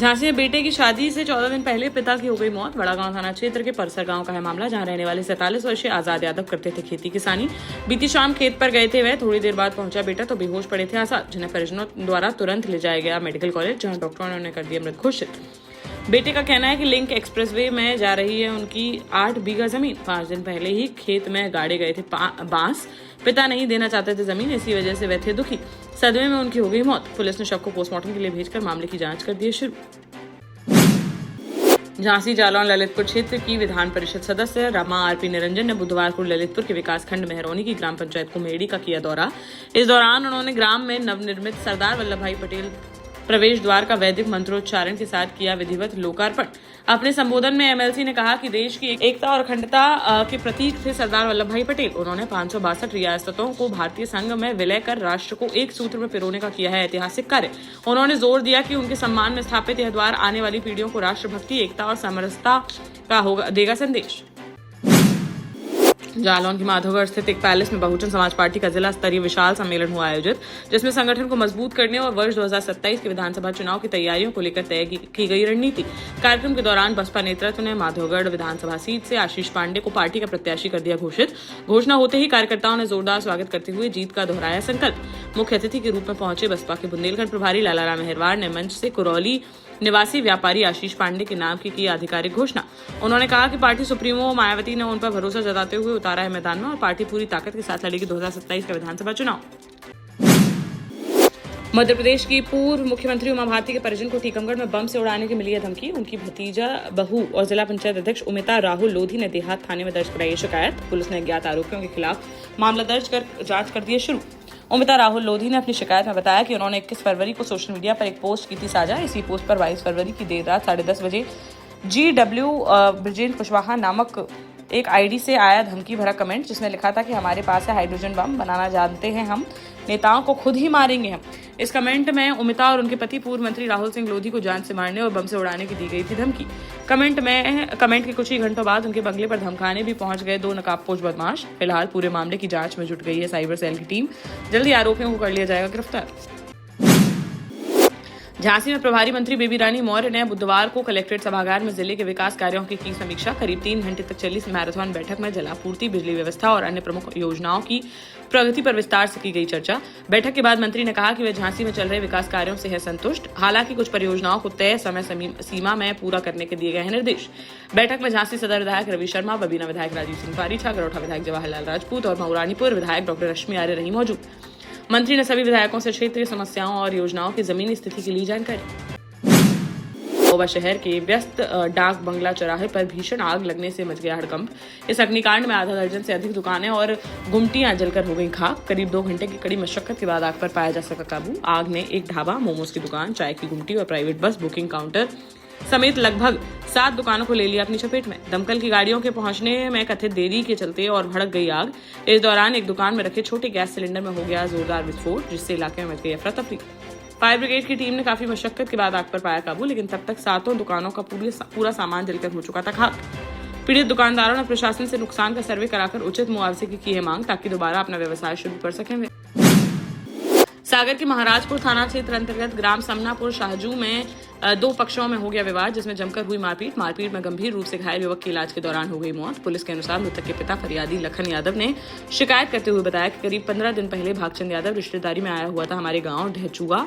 झांसी में बेटे की शादी से 14 दिन पहले पिता की हो गई मौत। बड़ागांव थाना क्षेत्र के परसर गांव का है मामला, जहां रहने वाले 47 वर्षीय आजाद यादव करते थे खेती किसानी। बीती शाम खेत पर गए थे वह। थोड़ी देर बाद पहुंचा बेटा तो बेहोश पड़े थे आजाद, जिन्हें परिजनों द्वारा तुरंत ले जाया गया मेडिकल कॉलेज, जहां डॉक्टरों ने उन्हें कर दिया मृत घोषित। बेटे का कहना है कि लिंक एक्सप्रेसवे में जा रही है उनकी 8 बीघा जमीन। 5 दिन पहले ही खेत में गाड़े गए थे बांस। पिता नहीं देना चाहते थे जमीन, इसी वजह से वे थे दुखी। सदमे में उनकी हो गई मौत। पुलिस ने शव को पोस्टमार्टम के लिए भेजकर मामले की जांच कर दी है शुरू। झांसी जालौन ललितपुर क्षेत्र की विधान परिषद सदस्य रमा आरपी निरंजन ने बुधवार को ललितपुर के विकासखंड मेहरौनी की ग्राम पंचायत कुम्हेड़ी का किया दौरा। इस दौरान उन्होंने ग्राम में नवनिर्मित सरदार वल्लभ भाई पटेल प्रवेश द्वार का वैदिक मंत्रोच्चारण के साथ किया विधिवत लोकार्पण। अपने संबोधन में एमएलसी ने कहा कि देश की एकता और अखंडता के प्रतीक थे सरदार वल्लभ भाई पटेल। उन्होंने 562 रियासतों को भारतीय संघ में विलय कर राष्ट्र को एक सूत्र में पिरोने का किया है ऐतिहासिक कार्य। उन्होंने जोर दिया कि उनके सम्मान में स्थापित यह द्वार आने वाली पीढ़ियों को राष्ट्रभक्ति, एकता और समरसता का देगा संदेश। जालौन की माधवगढ़ स्थित एक पैलेस में बहुजन समाज पार्टी का जिला स्तरीय विशाल सम्मेलन हुआ आयोजित, जिसमें संगठन को मजबूत करने और वर्ष 2027 के विधानसभा चुनाव की तैयारियों को लेकर तय की गई रणनीति। कार्यक्रम के दौरान बसपा नेतृत्व ने माधवगढ़ विधानसभा सीट से आशीष पांडे को पार्टी का प्रत्याशी कर दिया घोषित। घोषणा होते ही कार्यकर्ताओं ने जोरदार स्वागत करते हुए जीत का दोहराया संकल्प। मुख्य अतिथि के रूप में पहुंचे बसपा के बुंदेलखंड प्रभारी लालाराम मेहरवार ने मंच से कुरौली निवासी व्यापारी आशीष पांडे के नाम की आधिकारिक घोषणा। उन्होंने कहा कि पार्टी सुप्रीमो मायावती ने उन पर भरोसा जताते हुए उतारा है मैदान में और पार्टी पूरी ताकत के साथ लड़ेगी 2027 का विधानसभा चुनाव। मध्य प्रदेश की पूर्व मुख्यमंत्री उमा भारती के परिजन को टीकमगढ़ में बम से उड़ाने की मिली है धमकी। उनकी भतीजा बहू और जिला पंचायत अध्यक्ष उमिता राहुल लोधी ने देहात थाने में दर्ज कराई शिकायत। पुलिस ने अज्ञात आरोपियों के खिलाफ मामला दर्ज कर जांच कर दी है शुरू। उमिता राहुल लोधी ने अपनी शिकायत में बताया कि उन्होंने 21 फरवरी को सोशल मीडिया पर एक पोस्ट की थी साझा। इसी पोस्ट पर 22 फरवरी की देर रात 10:30 बजे GW ब्रिजेंद्र कुशवाहा नामक एक आईडी से आया धमकी भरा कमेंट, जिसमें लिखा था कि हमारे पास है हाइड्रोजन बम, बनाना जानते हैं हम, नेताओं को खुद ही मारेंगे हम। इस कमेंट में उमिता और उनके पति पूर्व मंत्री राहुल सिंह लोधी को जान से मारने और बम से उड़ाने की दी गई थी धमकी। कमेंट के कुछ ही घंटों बाद उनके बंगले पर धमकाने भी पहुंच गए 2 नकाबपोश बदमाश। फिलहाल पूरे मामले की जांच में जुट गई है साइबर सेल की टीम। जल्दी आरोपियों को कर लिया जाएगा गिरफ्तार। झांसी में प्रभारी मंत्री बेबी रानी मौर्य ने बुधवार को कलेक्ट्रेट सभागार में जिले के विकास कार्यों की समीक्षा। करीब 3 घंटे तक चली मैराथन बैठक में जलापूर्ति, बिजली व्यवस्था और अन्य प्रमुख योजनाओं की प्रगति पर विस्तार से की गई चर्चा। बैठक के बाद मंत्री ने कहा कि वे झांसी में चल रहे विकास कार्यों से है संतुष्ट। हालांकि कुछ परियोजनाओं को तय समय सीमा में पूरा करने के दिए गए हैं निर्देश। बैठक में झांसी सदर विधायक रवि शर्मा, बबीना विधायक राजीव सिंह पारीछा, गरोठा विधायक जवाहरलाल राजपूत और मऊरानीपुर विधायक डॉ रश्मि आर्य रही मौजूद। मंत्री ने सभी विधायकों से क्षेत्रीय समस्याओं और योजनाओं की जमीनी स्थिति की ली जानकारी। महोबा शहर के व्यस्त डाक बंगला चौराहे पर भीषण आग लगने से मच गया हड़कंप। इस अग्निकांड में आधा दर्जन से अधिक दुकानें और गुमटियां जलकर हो गई खाक। करीब 2 घंटे की कड़ी मशक्कत के बाद आग पर पाया जा सका काबू। आग ने एक ढाबा, मोमोज की दुकान, चाय की गुमटी और प्राइवेट बस बुकिंग काउंटर समेत लगभग 7 दुकानों को ले लिया अपनी चपेट में। दमकल की गाड़ियों के पहुंचने में कथित देरी के चलते और भड़क गई आग। इस दौरान एक दुकान में रखे छोटे गैस सिलेंडर में हो गया जोरदार विस्फोट, जिससे इलाके में मच गई अफरा तफरी। फायर ब्रिगेड की टीम ने काफी मशक्कत के बाद आग पर पाया काबू, लेकिन तब तक 7 दुकानों का पूरा सामान जलकर हो चुका था खाक। पीड़ित दुकानदारों ने प्रशासन से नुकसान का सर्वे कराकर उचित मुआवजे की है मांग, ताकि दोबारा अपना व्यवसाय शुरू कर सकें। सागर के महाराजपुर थाना क्षेत्र अंतर्गत ग्राम समनापुर शाहजू में 2 पक्षों में हो गया विवाद, जिसमें जमकर हुई मारपीट में गंभीर रूप से घायल युवक की इलाज के दौरान हो गई मौत। पुलिस के अनुसार मृतक के पिता फरियादी लखन यादव ने शिकायत करते हुए बताया कि करीब 15 दिन पहले भागचंद यादव रिश्तेदारी में आया हुआ था हमारे गांव ढहचुआ,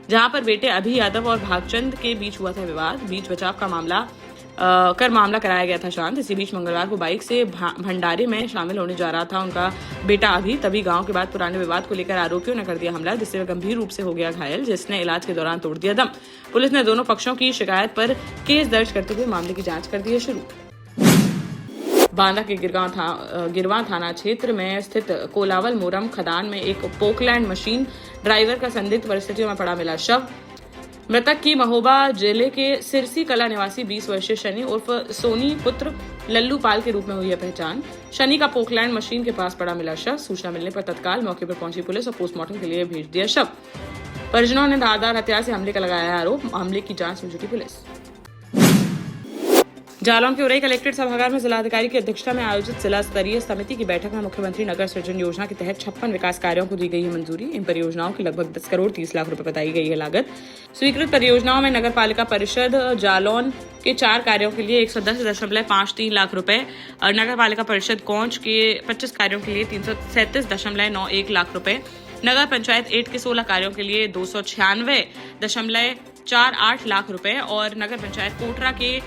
जहां पर बेटे अभी यादव और भागचंद के बीच हुआ था विवाद। बीच बचाव का मामला कराया गया था शांत। इसी बीच मंगलवार को बाइक से भंडारे में शामिल होने जा रहा था उनका बेटा अभी। तभी गांव के बाद पुराने विवाद को लेकर आरोपियों ने कर दिया हमला, जिससे वह गंभीर रूप से हो गया घायल, जिसने इलाज के दौरान तोड़ दिया दम। पुलिस ने दोनों पक्षों की शिकायत पर केस दर्ज करते हुए मामले की जांच कर दी है शुरू। बांदा के गिरवा थाना क्षेत्र में स्थित कोलावल मोरम खदान में एक पोकलैंड मशीन ड्राइवर का संदिग्ध परिस्थितियों में पड़ा मिला शव। मृतक की महोबा जिले के सिरसी कला निवासी 20 वर्षीय शनि उर्फ सोनी पुत्र लल्लू पाल के रूप में हुई है पहचान। शनि का पोकलैंड मशीन के पास पड़ा मिला शव। सूचना मिलने पर तत्काल मौके पर पहुंची पुलिस और पोस्टमार्टम के लिए भेज दिया शव। परिजनों ने धारदार हथियार से हमले का लगाया आरोप। मामले की जांच में जुटी पुलिस। जालौन के उरई कलेक्ट्रेट सभागार में जिलाधिकारी की अध्यक्षता में आयोजित जिला स्तरीय समिति की बैठक में मुख्यमंत्री नगर सृजन योजना के तहत 56 विकास कार्यों को दी गई है मंजूरी। इन परियोजनाओं की लगभग 10 करोड़ 30 लाख रुपए बताई गई है लागत। स्वीकृत परियोजनाओं में नगर पालिका परिषद जालौन के 4 कार्यों के लिए 110.53 लाख रुपए और नगर पालिका परिषद कौंच के 25 कार्यों के लिए 337.91 लाख रुपए, नगर पंचायत 8 के 16 कार्यों के लिए 296.48 लाख रुपए और नगर पंचायत कोटरा के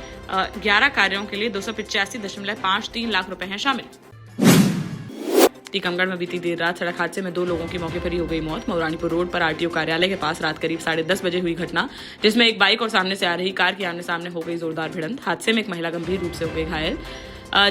11 कार्यों के लिए 285.53 लाख रुपए हैं शामिल। टीकमगढ़ में बीती देर रात सड़क हादसे में 2 लोगों की मौके पर ही हो गई मौत। मौरानीपुर रोड पर आरटीओ कार्यालय के पास रात करीब 10:30 बजे हुई घटना, जिसमें एक बाइक और सामने से आ रही कार की आमने सामने हो गई जोरदार भिड़ंत। हादसे में एक महिला गंभीर रूप से हो गई घायल।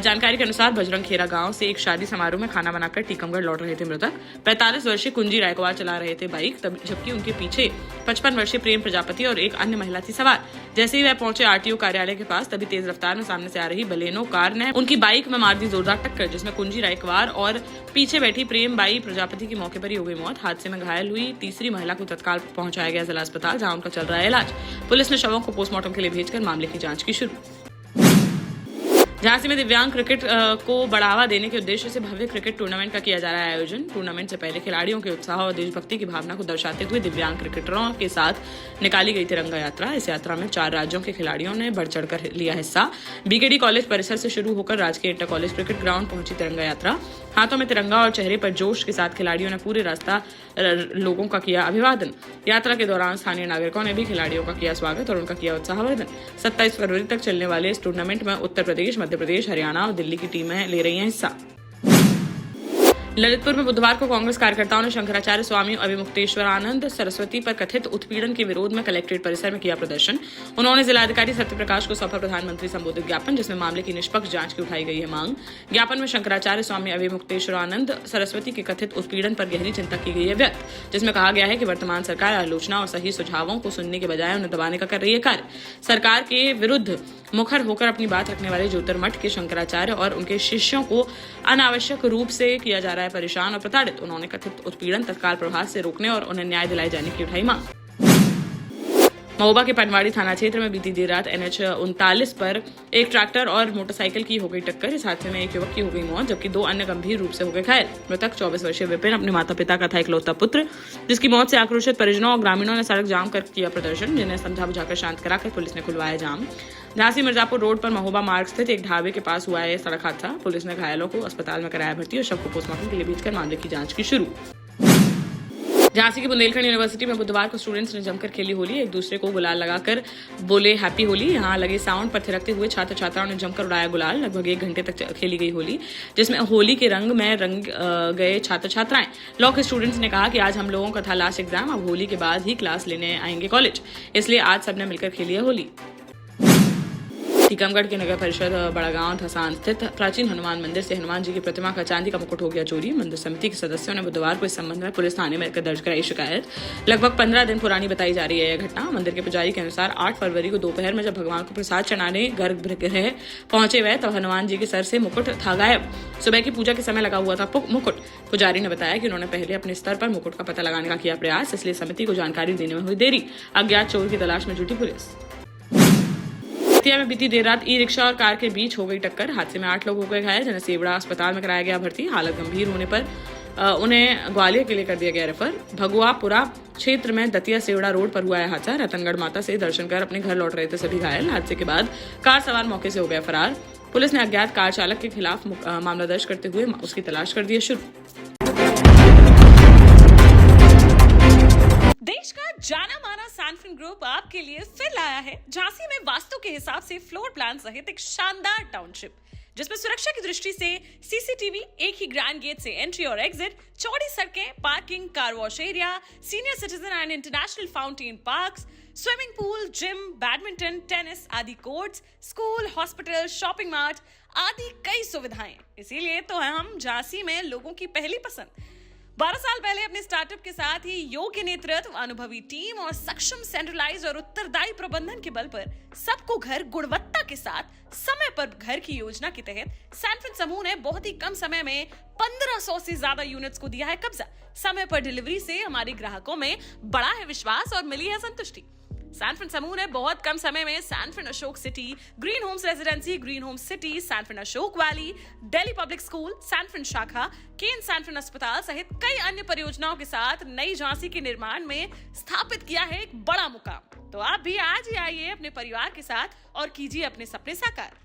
जानकारी के अनुसार बजरंग खेरा गांव से एक शादी समारोह में खाना बनाकर टीकमगढ़ लौट रहे थे मृतक। 45 वर्षीय कुंजी रायकवार चला रहे थे बाइक, जबकि उनके पीछे 55 वर्षीय प्रेम प्रजापति और एक अन्य महिला थी सवार। जैसे ही वह पहुंचे आरटीओ कार्यालय के पास, तभी तेज रफ्तार में सामने से आ रही बलेनो कार ने उनकी बाइक में मार दी जोरदार टक्कर, जिसमें कुंजी रायकवार और पीछे बैठी प्रेम बाई प्रजापति की मौके पर ही हो गई मौत। हादसे में घायल हुई तीसरी महिला को तत्काल पहुंचाया गया जिला अस्पताल, जहां उनका चल रहा है इलाज। पुलिस ने शवों को पोस्टमार्टम के लिए भेजकर मामले की जांच की शुरू। झांसी में दिव्यांग क्रिकेट को बढ़ावा देने के उद्देश्य से भव्य क्रिकेट टूर्नामेंट का किया जा रहा है आयोजन। टूर्नामेंट से पहले खिलाड़ियों के उत्साह और देशभक्ति की भावना को दर्शाते हुए दिव्यांग क्रिकेटरों के साथ निकाली गई तिरंगा यात्रा। इस यात्रा में 4 राज्यों के खिलाड़ियों ने बढ़ चढ़कर लिया हिस्सा। बीकेडी कॉलेज परिसर से शुरू होकर राजकीय इंटर कॉलेज क्रिकेट ग्राउंड पहुंची तिरंगा यात्रा। हाथों में तिरंगा और चेहरे पर जोश के साथ खिलाड़ियों ने पूरे रास्ता लोगों का किया अभिवादन। यात्रा के दौरान स्थानीय नागरिकों ने भी खिलाड़ियों का किया स्वागत और उनका किया उत्साहवर्धन। 27 फरवरी तक चलने वाले इस टूर्नामेंट में उत्तर प्रदेश, मध्य प्रदेश, हरियाणा और दिल्ली की टीमें ले रही हैं हिस्सा। ललितपुर में बुधवार को कांग्रेस कार्यकर्ताओं ने शंकराचार्य स्वामी अभिमुक्तेश्वरानंद सरस्वती पर कथित उत्पीड़न के विरोध में कलेक्ट्रेट परिसर में किया प्रदर्शन। उन्होंने जिलाधिकारी सत्यप्रकाश को सौंपा प्रधानमंत्री संबोधित ज्ञापन, जिसमें मामले की निष्पक्ष जांच की उठाई गई है मांग। ज्ञापन में शंकराचार्य स्वामी अभिमुक्तेश्वरानंद सरस्वती के कथित उत्पीड़न पर गहरी चिंता की गई है व्यक्त, जिसमें कहा गया है कि वर्तमान सरकार आलोचना और सही सुझावों को सुनने के बजाय उन्हें दबाने का कर रही है कार्य। सरकार के विरुद्ध मुखर होकर अपनी बात रखने वाले ज्योतिर्मठ के शंकराचार्य और उनके शिष्यों को अनावश्यक रूप से किया जा रहा है परेशान और प्रताड़ित। उन्होंने कथित उत्पीड़न तत्काल प्रभाव से रोकने और उन्हें न्याय दिलाए जाने की उठाई मांग। महोबा के पनवाड़ी थाना क्षेत्र में बीती देर रात NH 39 पर एक ट्रैक्टर और मोटरसाइकिल की हो गई टक्कर। इस हादसे में एक युवक की हो गई मौत, जबकि 2 अन्य गंभीर रूप से हो गए घायल। मृतक 24 वर्षीय विपिन अपने माता पिता का था इकलौता पुत्र, जिसकी मौत से आक्रोशित परिजनों और ग्रामीणों ने सड़क जाम कर किया प्रदर्शन, जिन्हें समझा बुझाकर शांत कराकर पुलिस ने खुलवाया जाम। झांसी मिर्जापुर रोड पर महोबा मार्ग स्थित एक ढाबे के पास हुआ है सड़क हादसा। पुलिस ने घायलों को अस्पताल में कराया भर्ती और शव को पोस्टमार्टम के लिए भेजकर मामले की जांच की शुरू। झांसी की बुंदेलखंड यूनिवर्सिटी में बुधवार को स्टूडेंट्स ने जमकर खेली होली। एक दूसरे को गुलाल लगाकर बोले हैप्पी होली। यहां लगे साउंड पर थिरकते हुए छात्र छात्राओं ने जमकर उड़ाया गुलाल। लगभग 1 घंटे तक खेली गई होली, जिसमें होली के रंग में रंग गए छात्र छात्राएं। लॉ के स्टूडेंट्स ने कहा कि आज हम लोगों का था लास्ट एग्जाम, अब होली के बाद ही क्लास लेने आएंगे कॉलेज, इसलिए आज सबने मिलकर खेली है होली। टीकमगढ़ के नगर परिषद बड़ागांव धसान स्थित प्राचीन हनुमान मंदिर से हनुमान जी की प्रतिमा का चांदी का मुकुट हो गया चोरी। मंदिर समिति के सदस्यों ने बुधवार को इस संबंध में पुलिस थाने में दर्ज कराई शिकायत। लगभग 15 दिन पुरानी बताई जा रही है यह घटना। मंदिर के पुजारी के अनुसार 8 फरवरी को दोपहर में जब भगवान को प्रसाद चढ़ाने गर्भगृह पहुंचे वह, तब हनुमान जी के सर से मुकुट था गायब। सुबह की पूजा के समय लगा हुआ था मुकुट। पुजारी ने बताया कि उन्होंने पहले अपने स्तर पर मुकुट का पता लगाने का किया प्रयास, इसलिए समिति को जानकारी देने में हुई देरी। अज्ञात चोर की तलाश में जुटी पुलिस। में बीती देर रात ई रिक्शा और कार के बीच हो गई टक्कर। हादसे में 8 लोग हो गए घायल, जिन्हें सेवड़ा अस्पताल में कराया गया भर्ती। हालत गंभीर होने पर उन्हें ग्वालियर के लिए कर दिया गया रेफर। भगुआपुरा क्षेत्र में दतिया सेवड़ा रोड पर हुआ है हादसा। रतनगढ़ माता से दर्शन कर अपने घर लौट रहे थे सभी घायल। हादसे के बाद कार सवार मौके से हो गया फरार। पुलिस ने अज्ञात कार चालक के खिलाफ मामला दर्ज करते हुए उसकी तलाश कर दी है शुरू। देश का जाना माना सैनफिन ग्रुप आपके लिए फिर लाया है झांसी में वास्तु के हिसाब से फ्लोर प्लान सहित एक शानदार टाउनशिप, जिसमें सुरक्षा की दृष्टि से सीसीटीवी, एक ही ग्रैंड गेट से एंट्री और एग्जिट, चौड़ी सड़कें, parking, car wash area, senior citizen and international fountain parks, swimming pool, gym, badminton, tennis आदि courts, school, hospital, shopping mart आदि कई सुविधाएं। इसीलिए तो हम झांसी में लोगों की पहली पसंद। 12 साल पहले अपने स्टार्टअप के साथ ही योग्य नेतृत्व, अनुभवी टीम और सक्षम सेंट्रलाइज और उत्तरदायी प्रबंधन के बल पर सबको घर गुणवत्ता के साथ समय पर घर की योजना के तहत सैनफिन समूह ने बहुत ही कम समय में 1500 से ज्यादा यूनिट्स को दिया है कब्जा। समय पर डिलीवरी से हमारे ग्राहकों में बड़ा है विश्वास और मिली है संतुष्टि। सैनफ्रिन समूह ने बहुत कम समय में सैनफ्रिन Ashok city, green homes residency, green homes city, सैनफ्रिन Ashok valley, Delhi public school, सैनफ्रिन शाखा, केन सैनफ्रिन अस्पताल सहित कई अन्य परियोजनाओं के साथ नई झांसी के निर्माण में स्थापित किया है एक बड़ा मुकाम। तो आप भी आज ही आइए अपने परिवार के साथ और कीजिए अपने सपने साकार।